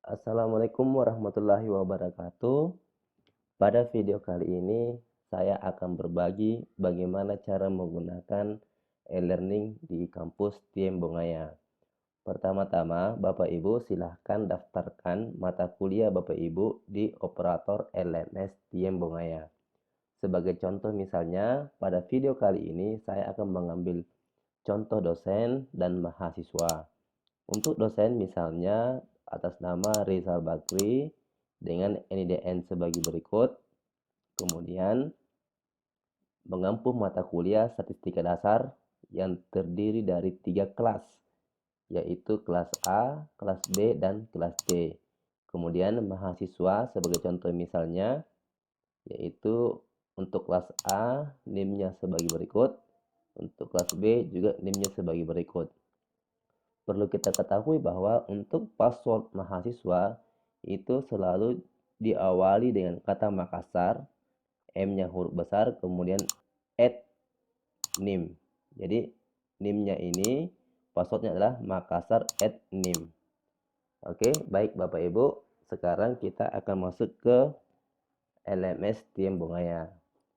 Assalamualaikum warahmatullahi wabarakatuh. Pada video kali ini, saya akan berbagi bagaimana cara menggunakan e-learning di kampus Tiem Bongaya. Pertama-tama, Bapak Ibu silahkan daftarkan mata kuliah Bapak Ibu di operator LMS Tiem Bongaya. Sebagai contoh misalnya, pada video kali ini saya akan mengambil contoh dosen dan mahasiswa. Untuk dosen misalnya atas nama Rizal Bakri dengan NIDN sebagai berikut. Kemudian mengampu mata kuliah statistika dasar yang terdiri dari 3 kelas, yaitu kelas A, kelas B, dan kelas C. Kemudian mahasiswa sebagai contoh misalnya, yaitu untuk kelas A NIM-nya sebagai berikut, untuk kelas B juga NIM-nya sebagai berikut. Perlu kita ketahui bahwa untuk password mahasiswa itu selalu diawali dengan kata Makassar, M-nya huruf besar, kemudian @nim. Jadi NIM-nya ini passwordnya adalah Makassar @nim. Oke, baik Bapak Ibu. Sekarang kita akan masuk ke LMS Tiem Bongaya.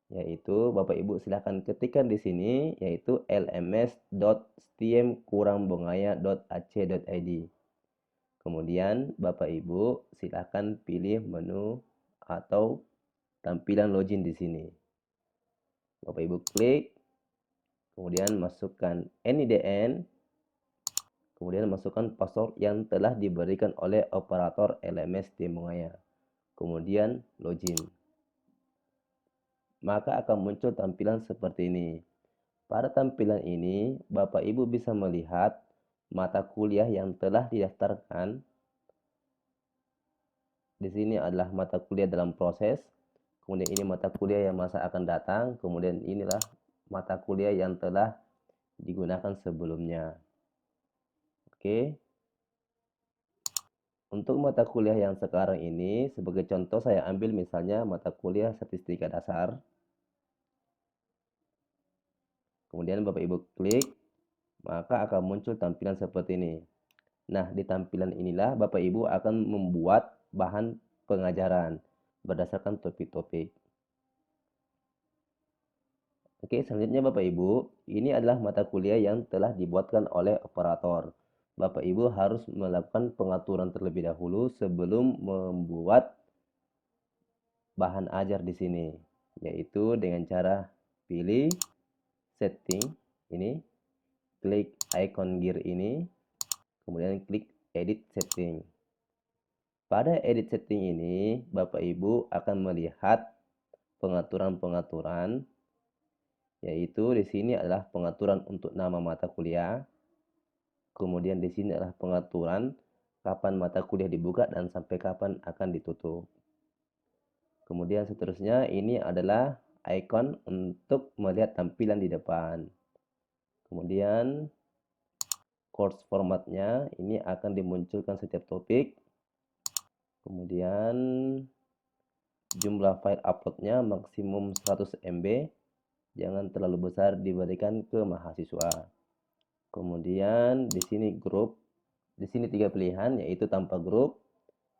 Yaitu Bapak Ibu silahkan ketikkan di sini yaitu lms.stiem-bongaya.ac.id. Kemudian Bapak Ibu silahkan pilih menu atau tampilan login di sini. Bapak Ibu klik, kemudian masukkan NIDN, kemudian masukkan password yang telah diberikan oleh operator LMS Tiem Bongaya. Kemudian login. Maka akan muncul tampilan seperti ini. Pada tampilan ini, Bapak Ibu bisa melihat mata kuliah yang telah didaftarkan. Di sini adalah mata kuliah dalam proses. Kemudian ini mata kuliah yang masa akan datang. Kemudian inilah mata kuliah yang telah digunakan sebelumnya. Oke. Untuk mata kuliah yang sekarang ini, sebagai contoh saya ambil misalnya mata kuliah statistika dasar. Kemudian Bapak Ibu klik, maka akan muncul tampilan seperti ini. Nah, di tampilan inilah Bapak Ibu akan membuat bahan pengajaran berdasarkan topik-topik. Oke, selanjutnya Bapak Ibu, ini adalah mata kuliah yang telah dibuatkan oleh operator. Bapak Ibu harus melakukan pengaturan terlebih dahulu sebelum membuat bahan ajar di sini, yaitu dengan cara pilih setting ini, klik icon gear ini, kemudian klik edit setting. Pada edit setting ini, Bapak Ibu akan melihat pengaturan-pengaturan, yaitu di sini adalah pengaturan untuk nama mata kuliah. Kemudian di sini adalah pengaturan kapan mata kuliah dibuka dan sampai kapan akan ditutup. Kemudian seterusnya ini adalah icon untuk melihat tampilan di depan. Kemudian course formatnya ini akan dimunculkan setiap topik. Kemudian jumlah file uploadnya maksimum 100 MB. Jangan terlalu besar diberikan ke mahasiswa. Kemudian di sini grup. Di sini 3 pilihan yaitu tanpa grup,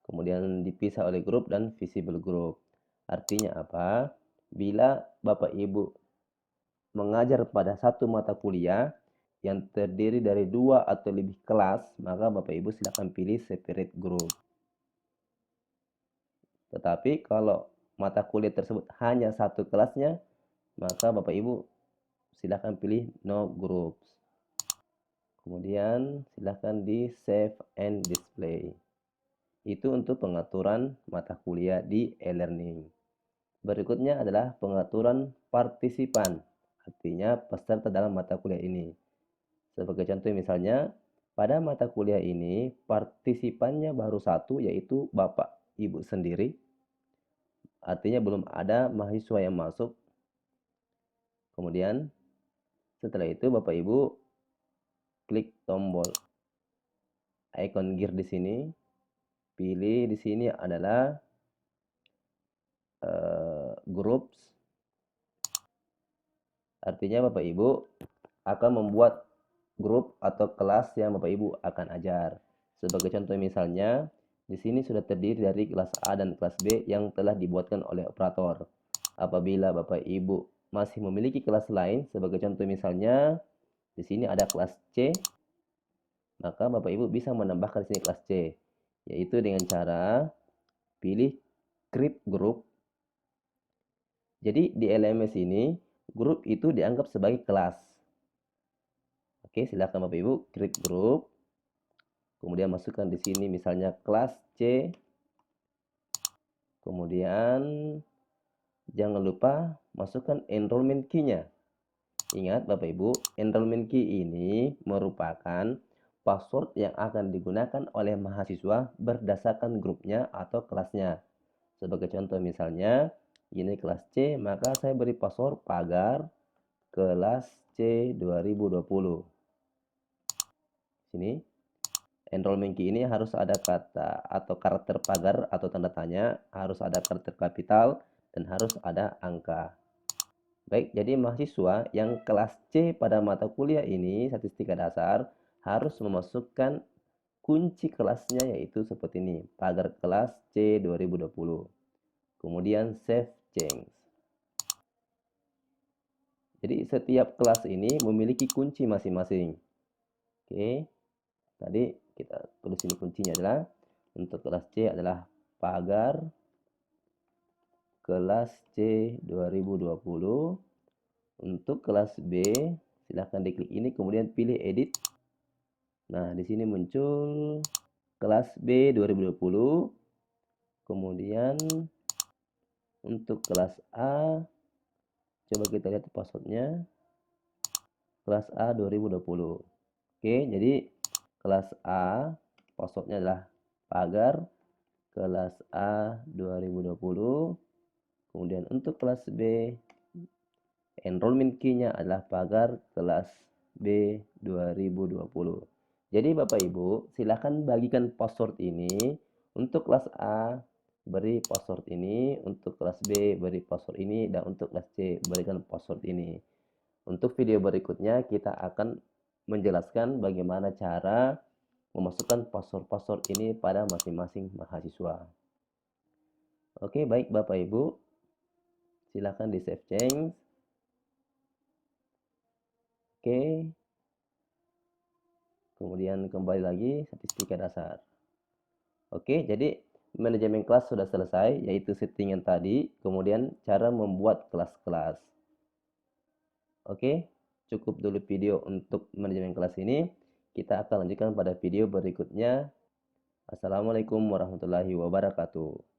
kemudian dipisah oleh grup dan visible group. Artinya apa? Bila Bapak Ibu mengajar pada satu mata kuliah yang terdiri dari 2 atau lebih kelas, maka Bapak Ibu silakan pilih separate group. Tetapi kalau mata kuliah tersebut hanya satu kelasnya, maka Bapak Ibu silakan pilih no groups. Kemudian silakan di save and display. Itu untuk pengaturan mata kuliah di e-learning. Berikutnya adalah pengaturan partisipan, artinya peserta dalam mata kuliah ini. Sebagai contoh misalnya, pada mata kuliah ini partisipannya baru satu, yaitu Bapak Ibu sendiri. Artinya belum ada mahasiswa yang masuk. Kemudian setelah itu Bapak Ibu klik tombol icon gear di sini. Pilih di sini adalah groups. Artinya Bapak Ibu akan membuat grup atau kelas yang Bapak Ibu akan ajar. Sebagai contoh misalnya, Di sini sudah terdiri dari kelas A dan kelas B yang telah dibuatkan oleh operator. Apabila Bapak Ibu masih memiliki kelas lain, sebagai contoh misalnya di sini ada kelas C, maka Bapak Ibu bisa menambahkan di sini kelas C, yaitu dengan cara pilih create group. Jadi di LMS ini grup itu dianggap sebagai kelas. Oke, silakan Bapak Ibu create group. Kemudian masukkan di sini misalnya kelas C. Kemudian jangan lupa masukkan enrollment key-nya. Ingat Bapak Ibu, enrollment key ini merupakan password yang akan digunakan oleh mahasiswa berdasarkan grupnya atau kelasnya. Sebagai contoh misalnya, ini kelas C, maka saya beri password pagar kelas C 2020. Sini, enrollment key ini harus ada kata atau karakter pagar atau tanda tanya, harus ada karakter kapital, dan harus ada angka. Baik, jadi mahasiswa yang kelas C pada mata kuliah ini, statistika dasar, harus memasukkan kunci kelasnya yaitu seperti ini, pagar kelas C 2020. Kemudian save change. Jadi setiap kelas ini memiliki kunci masing-masing. Oke, tadi kita tulis ini kuncinya adalah, untuk kelas C adalah pagar kelas C 2020. Untuk kelas B, silahkan diklik ini, kemudian pilih edit. Nah, di sini muncul kelas B 2020. Kemudian untuk kelas A, coba kita lihat passwordnya. Kelas A 2020. Oke, jadi kelas A passwordnya adalah pagar kelas A 2020. Kemudian untuk kelas B, enrollment key-nya adalah pagar kelas B 2020. Jadi Bapak Ibu, silakan bagikan password ini. Untuk kelas A, beri password ini. Untuk kelas B, beri password ini. Dan untuk kelas C, berikan password ini. Untuk video berikutnya, kita akan menjelaskan bagaimana cara memasukkan password-password ini pada masing-masing mahasiswa. Oke, baik Bapak Ibu. Silakan di save change. Oke, kemudian kembali lagi statistika dasar. Oke, jadi manajemen kelas sudah selesai, yaitu settingan tadi, kemudian cara membuat kelas-kelas. Oke, cukup dulu video untuk manajemen kelas ini. Kita akan lanjutkan pada video berikutnya. Assalamualaikum warahmatullahi wabarakatuh.